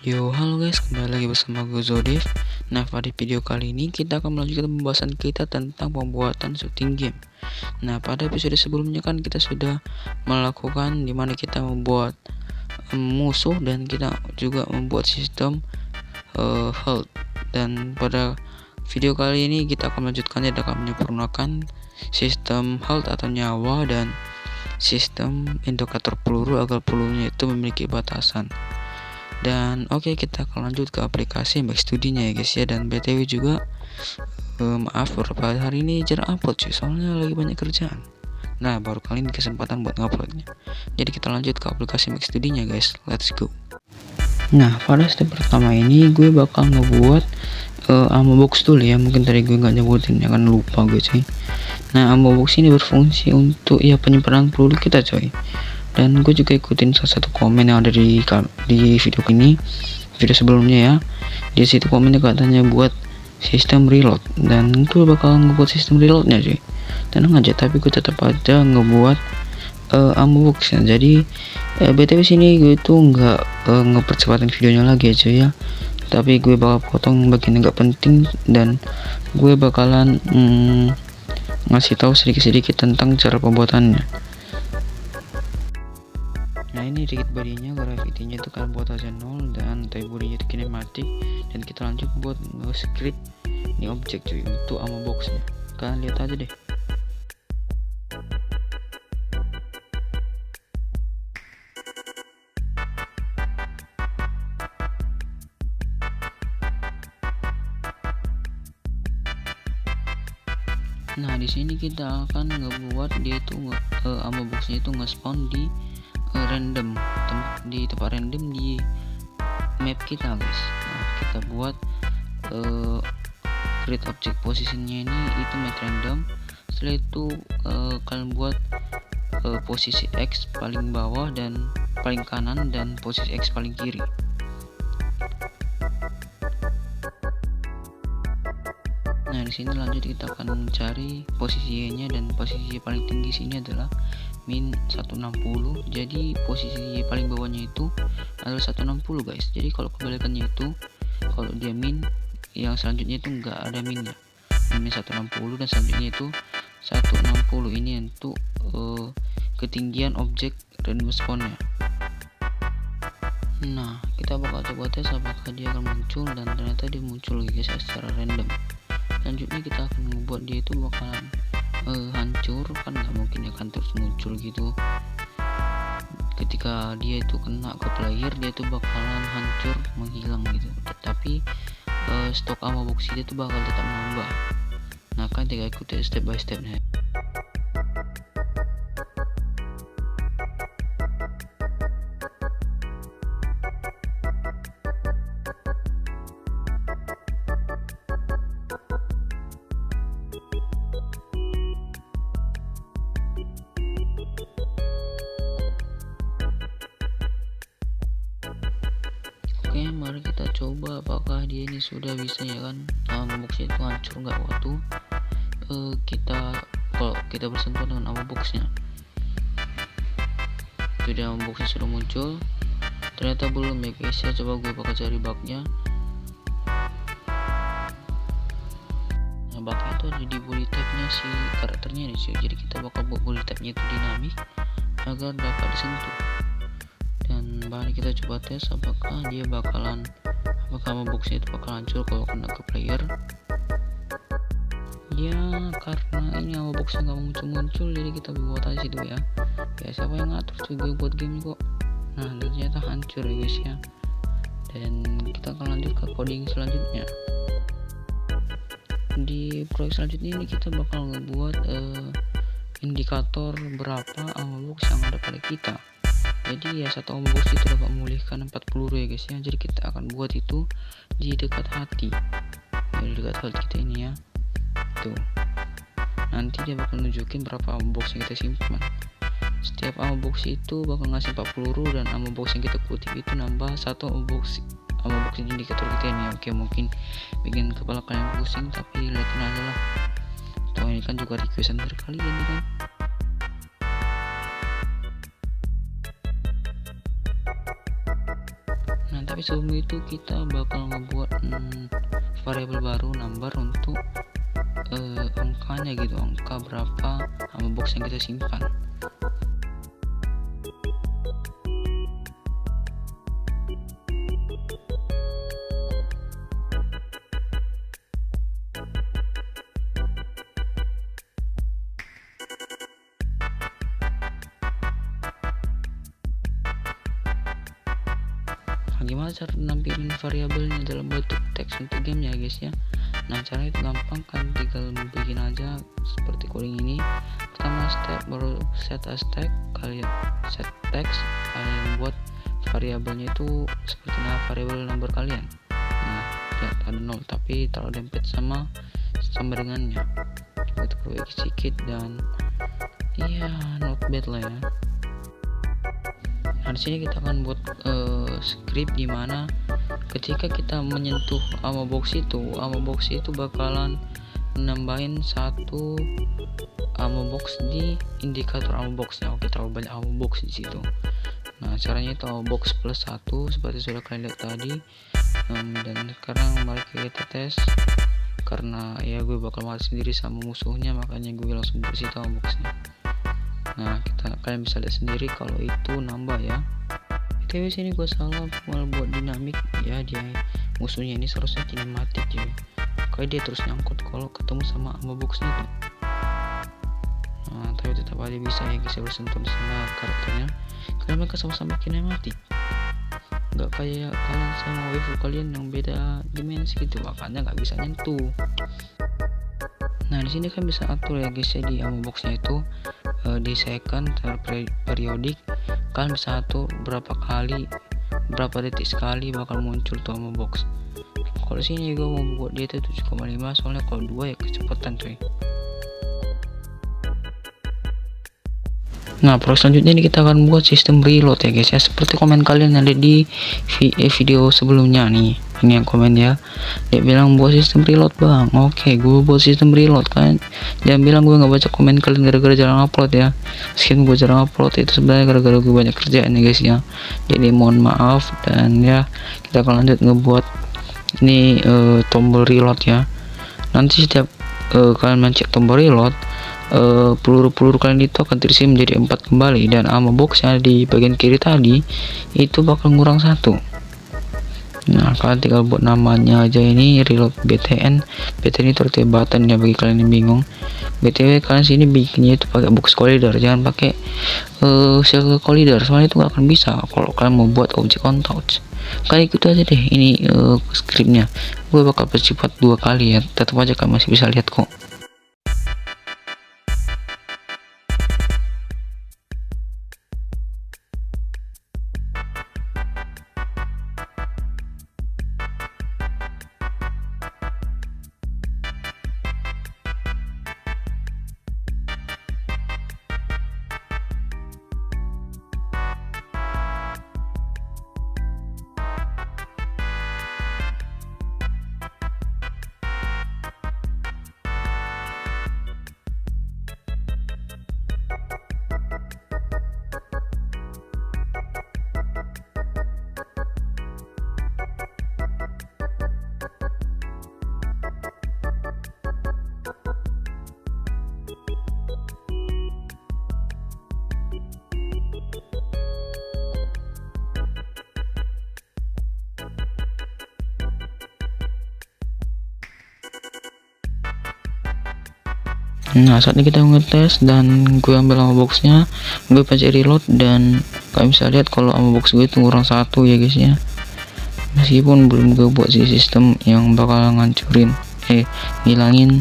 Yo, halo guys, kembali lagi bersama gue Zodif. Nah, pada video kali ini kita akan melanjutkan pembahasan kita tentang pembuatan shooting game. Nah, pada episode sebelumnya kan kita sudah melakukan dimana kita membuat musuh dan kita juga membuat sistem health. Dan pada video kali ini kita akan melanjutkannya dengan menyempurnakan sistem health atau nyawa dan sistem indikator peluru agar pelurunya itu memiliki batasan. Dan oke, kita akan lanjut ke aplikasi Max Studio-nya ya guys ya. Dan BTW juga maaf beberapa hari ini jarang upload cuy, soalnya lagi banyak kerjaan. Nah, baru kali ini kesempatan buat nguploadnya. Jadi kita lanjut ke aplikasi Max Studio-nya guys. Let's go. Nah, pada step pertama ini gue bakal ngebuat ammo box dulu ya. Mungkin tadi gue nggak nyebutin ya, kan lupa gue cuy. Nah, ammo box ini berfungsi untuk ya penyimpanan peluru kita coy. Dan gue juga ikutin salah satu komen yang ada di video ini, video sebelumnya ya. Di situ komennya katanya buat sistem reload, dan gue bakal ngebuat sistem reloadnya cuy. Tenang aja, tapi gue tetap aja ngebuat ammo box ya. Jadi btw sini gue tuh nggak ngepercepatin videonya lagi ya cuy ya, tapi gue bakal potong bagian yang nggak penting dan gue bakalan ngasih tahu sedikit-sedikit tentang cara pembuatannya. Nah, ini dikit bodinya, gravity-nya itu kalian buat aja 0 dan type bodinya itu kinematik, dan kita lanjut buat nge-script ini objek cuy untuk ammo boxnya. Kalian lihat aja deh. Nah, di sini kita akan ngebuat dia itu ammo boxnya itu nge-spawn di random di tempat random di map kita guys. Nah, kita buat create object positionnya ini itu map random. Setelah itu kalian buat posisi X paling bawah dan paling kanan dan posisi X paling kiri. Nah, di sini lanjut kita akan mencari posisi Y nya, dan posisi paling tinggi sini adalah min 160. Jadi posisi paling bawahnya itu adalah 160 guys. Jadi kalau kebalikannya itu, kalau dia min, yang selanjutnya itu enggak ada minnya, min 160, dan selanjutnya itu 160. Ini untuk ketinggian objek random spawnnya. Nah, kita bakal coba tes apakah dia akan muncul, dan ternyata dia muncul guys secara random. Selanjutnya kita akan membuat dia itu bakalan hancur, kan nggak mungkin akan terus muncul gitu. Ketika dia itu kena ke player, dia itu bakalan hancur, menghilang gitu. Tapi stok ammo box dia itu bakal tetap nambah. Nah, kan tinggal ikuti step by stepnya. Oke, mari kita coba apakah dia ini sudah bisa ya kan. Ammo boxnya itu hancur nggak waktu kalau kita bersentuhan dengan ammo boxnya. Itu dia, ammo boxnya sudah muncul. Ternyata belum ya guys ya. Coba gue bakal cari bugnya. Nah, bugnya itu ada di body type-nya si karakternya nih cuy. Jadi kita bakal buat body type-nya itu dinamik agar dapat disentuh. Dan mari kita coba tes apakah ammo boxnya itu bakal hancur kalau kena ke player. Ya, karena ini ammo boxnya nggak muncul, jadi kita buat aja situ ya. Siapa yang ngatur cuy, gue buat game kok. Nah, ternyata hancur ya guys ya. Dan kita akan lanjut ke coding selanjutnya. Di proyek selanjutnya ini kita bakal ngebuat indikator berapa ammo box yang ada pada kita. Jadi ya, satu ammo box itu dapat memulihkan 4 peluru ya guys ya. Jadi kita akan buat itu di dekat hati, di dekat hati kita ini ya. Tuh, nanti dia bakal nunjukin berapa ammo box yang kita simpan. Setiap ammo box itu bakal ngasih 4 peluru, dan ammo box yang kita kutip itu nambah satu ammo box indikator kita ini. Oke, mungkin bikin kepala kalian pusing, tapi lihatin aja lah. Tuh, ini kan juga requestan dari kalian ini kan. Nah, tapi tapi sebelum itu kita bakal ngebuat variabel baru number untuk angkanya gitu, angka berapa sama box yang kita simpan. Gimana cara nampilin variabelnya dalam bentuk teks untuk game ya guys ya. Nah cara itu gampang kan, tinggal bikin aja seperti coding ini. Pertama step baru set as text, kalian set text, kalian buat variabelnya itu seperti variabel number kalian. Nah lihat ada 0 tapi terlalu dempet sama dengannya, kita perbaiki sedikit dan iya not bad lah ya. Nah, di sini kita akan buat script dimana ketika kita menyentuh ammo box itu bakalan nambahin satu ammo box di indikator ammo boxnya. Oke, terlalu banyak ammo box di situ. Nah, caranya itu ammo box plus 1 seperti sudah kalian lihat tadi. Dan sekarang mari kita tes, karena ya gue bakal mati sendiri sama musuhnya, makanya gue langsung bersih ammo boxnya. Nah kalian bisa lihat sendiri kalau itu nambah ya. Tapi sini gue salah malah buat dinamik ya, dia musuhnya ini seharusnya kinematik ya, kayak dia terus nyangkut kalau ketemu sama ammo boxnya itu. Nah tapi tetap aja bisa ya bisa bersentuh sama karakternya karena mereka sama-sama kinematik, nggak kayak kalian sama waifu kalian yang beda dimensi gitu, makanya nggak bisa nyentuh. Nah di sini kan bisa atur ya guys ya, di ammo boxnya itu di second periodik kalian bisa atur berapa detik sekali bakal muncul tuh ammo box. Kalau sini gue mau buat dia itu 7,5 soalnya kalau 2 ya kecepatan cuy. Nah proses selanjutnya ini kita akan buat sistem reload ya guys ya, seperti komen kalian yang ada di video sebelumnya nih. Ini yang komen ya, dia bilang buat sistem reload bang. Oke, gue buat sistem reload kan. Jangan bilang gue nggak baca komen kalian gara-gara jarang upload ya. Meskipun gue jarang upload itu sebenarnya gara-gara gue banyak kerjaan ya guys ya. Jadi mohon maaf, dan ya kita akan lanjut ngebuat ini tombol reload ya. Nanti setiap kalian mencet tombol reload, peluru-peluru kalian itu akan terisi menjadi 4 kembali, dan ammo box yang ada di bagian kiri tadi itu bakal ngurang 1. Nah kalian tinggal buat namanya aja, ini reload BTN ini tertulis button ya bagi kalian yang bingung. BTW kalian sini bikinnya itu pakai box collider, jangan pakai circle collider, soalnya itu nggak akan bisa kalau kalian mau buat object on touch. Kalian ikut aja deh ini scriptnya, gue bakal percepat 2 kali ya, tetap aja kalian masih bisa lihat kok. Nah saat ini kita ngetes dan gue ambil ammo boxnya, gue pencet reload, dan kalian bisa lihat kalau ammo box gue itu kurang 1 ya guys ya. Meskipun belum gue buat sih sistem yang bakal ngancurin ngilangin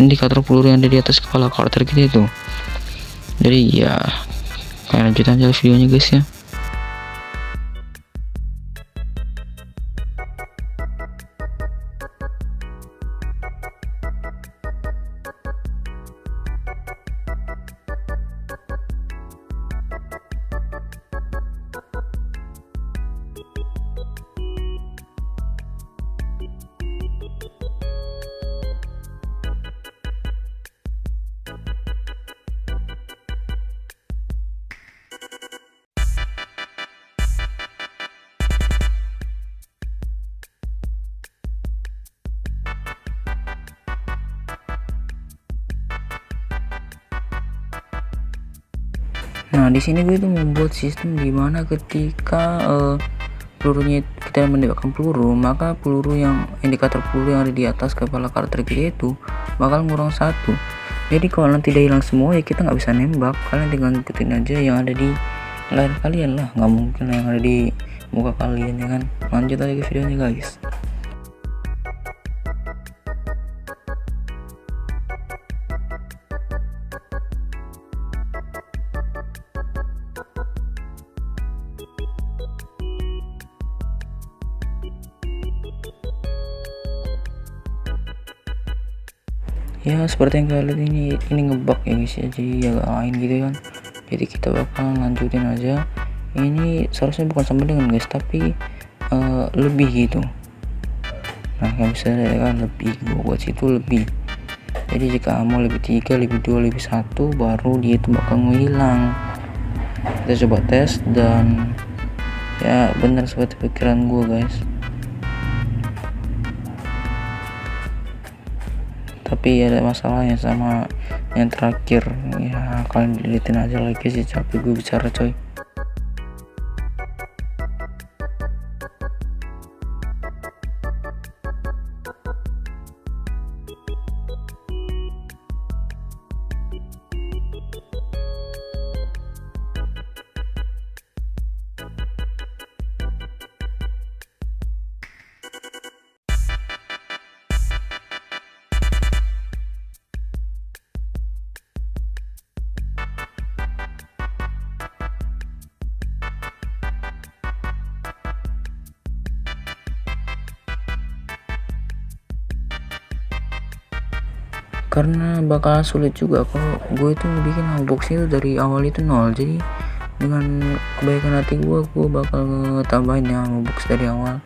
indikator peluru yang ada di atas kepala karakter kita itu. Jadi ya kalian lanjut aja videonya guys ya. Nah, di sini gue tuh membuat sistem dimana ketika pelurunya kita menembakkan peluru, maka peluru yang indikator peluru yang ada di atas kepala karakter kita itu bakal ngurang satu. Jadi kalau nanti dia hilang semua ya kita nggak bisa nembak. Kalian tinggal ikutin aja yang ada di layar kalian lah, nggak mungkin yang ada di muka kalian ya kan. Lanjut aja ke videonya guys. Ya seperti yang kalian lihat ini ngebug ya guys ya, jadi agak lain gitu kan. Jadi kita bakal lanjutin aja. Ini seharusnya bukan sama dengan guys, tapi lebih gitu. Nah kalian bisa lihat kan, lebih gua buat situ lebih. Jadi jika mau lebih 3, lebih 2, lebih 1, baru dia itu bakal ngilang. Kita coba tes dan ya benar seperti pikiran gua guys. Tapi ada masalahnya sama yang terakhir ya, kalian dilihatin aja lagi sih, capek gue bicara coy. Karena bakal sulit juga kalau gue itu bikin box itu dari awal itu nol. Jadi dengan kebaikan hati gue bakal tambahin ya box dari awal.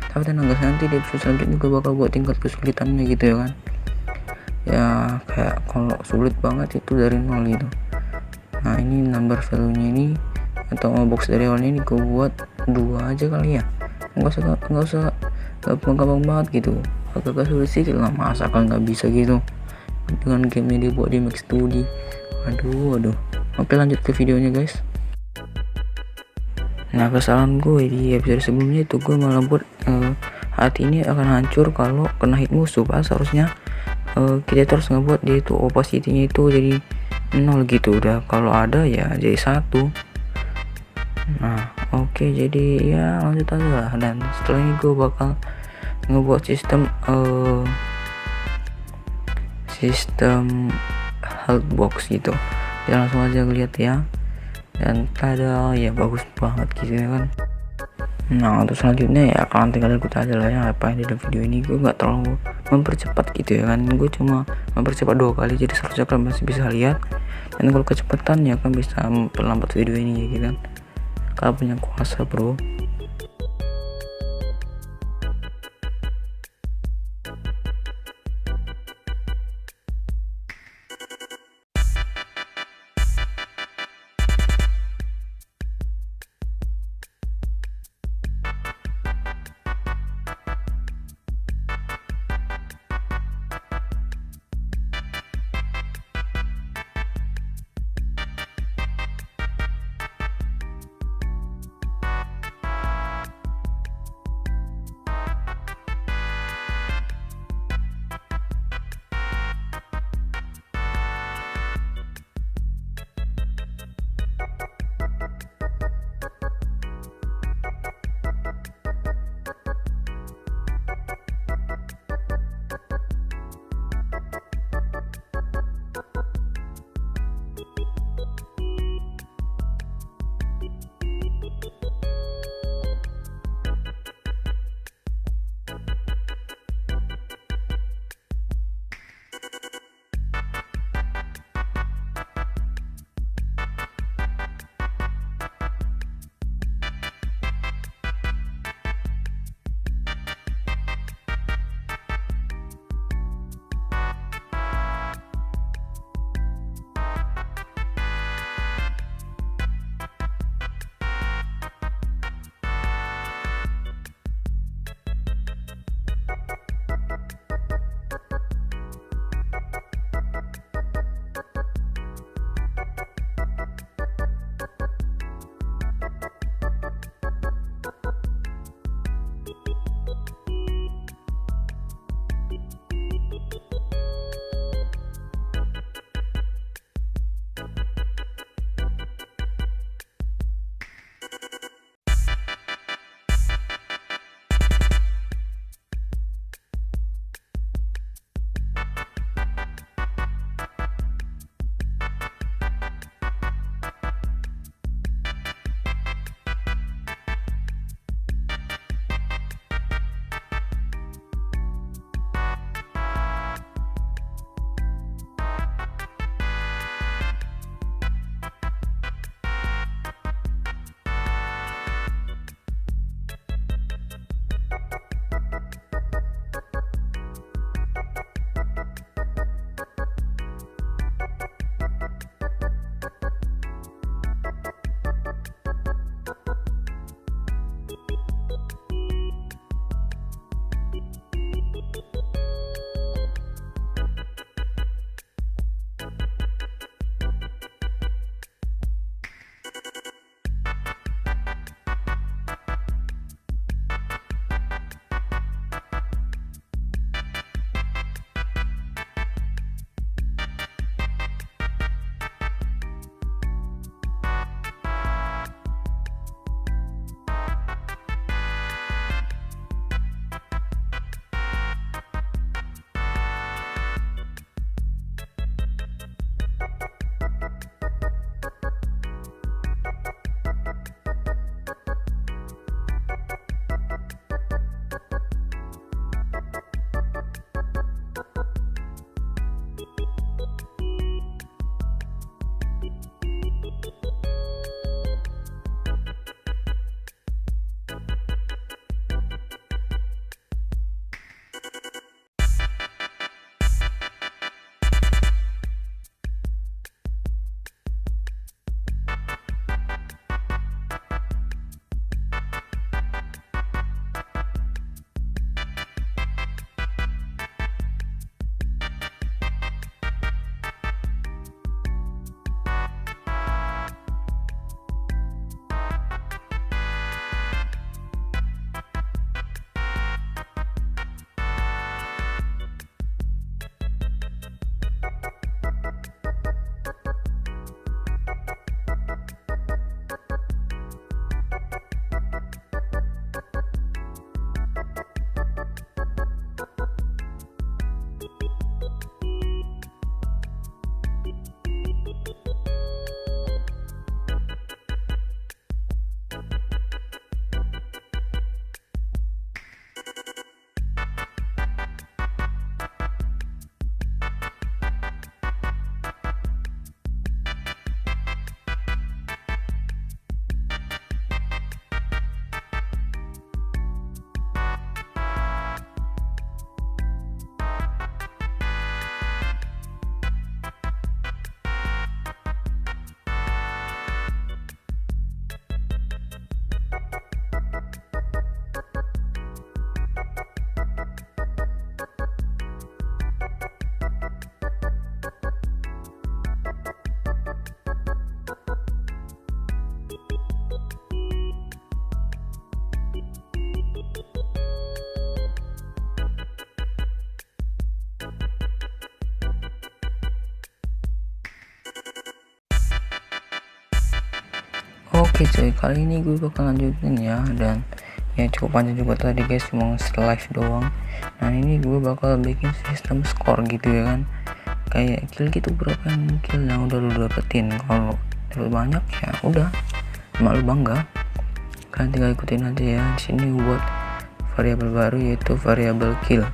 Tapi tenang guys, nanti di episode selanjutnya gue bakal buat tingkat kesulitannya gitu ya kan. Ya kayak kalau sulit banget itu dari nol gitu. Nah ini number value nya ini atau box dari awal ini gue buat 2 aja kali ya. Nggak usah gampang banget gitu. Agak sulit sih lah, masa kan nggak bisa gitu dengan gamenya dibuat di Max 2D. Aduh. Oke lanjut ke videonya guys. Nah kesalahan gue di episode sebelumnya itu gue malah buat hati ini akan hancur kalau kena hit musuh. Pas harusnya kita terus ngebuat dia itu opacity-nya itu jadi 0 gitu, udah kalau ada ya jadi 1. Nah oke, jadi ya lanjut aja lah. Dan setelah ini gue bakal ngebuat sistem health box gitu. Kita langsung aja lihat ya, dan tada ya bagus banget gitu ya kan. Nah untuk selanjutnya ya kalian tinggal ikut aja lah ya apa yang di dalam video ini. Gue nggak terlalu mempercepat gitu ya kan, gue cuma mempercepat 2 kali, jadi seharusnya kalian masih bisa lihat. Dan kalau kecepatan ya kan bisa memperlambat video ini ya gitu kan. Kalian punya kuasa bro. Oke cuy, kali ini gue bakal lanjutin ya, dan ya cukup panjang juga tadi guys, cuma live doang. Nah ini gue bakal bikin sistem skor gitu ya kan, kayak kill gitu, berapa yang kill yang udah lu dapetin. Kalau dapat banyak ya udah, mak lu bangga. Kalian tinggal ikutin aja ya. Di sini buat variabel baru yaitu variabel kill.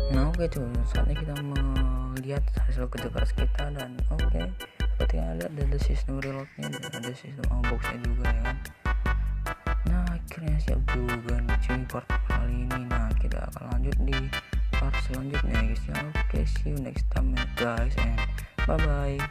Nah oke cuy, saatnya kita melihat hasil kerja keras kita. Dan oke, seperti yang lihat ada sistem reloadnya dan ada sistem unboxnya juga ya kan. Nah akhirnya siap juga nih cuy part kali ini. Nah kita akan lanjut di part selanjutnya guys ya. Oke, see you next time guys, and bye bye.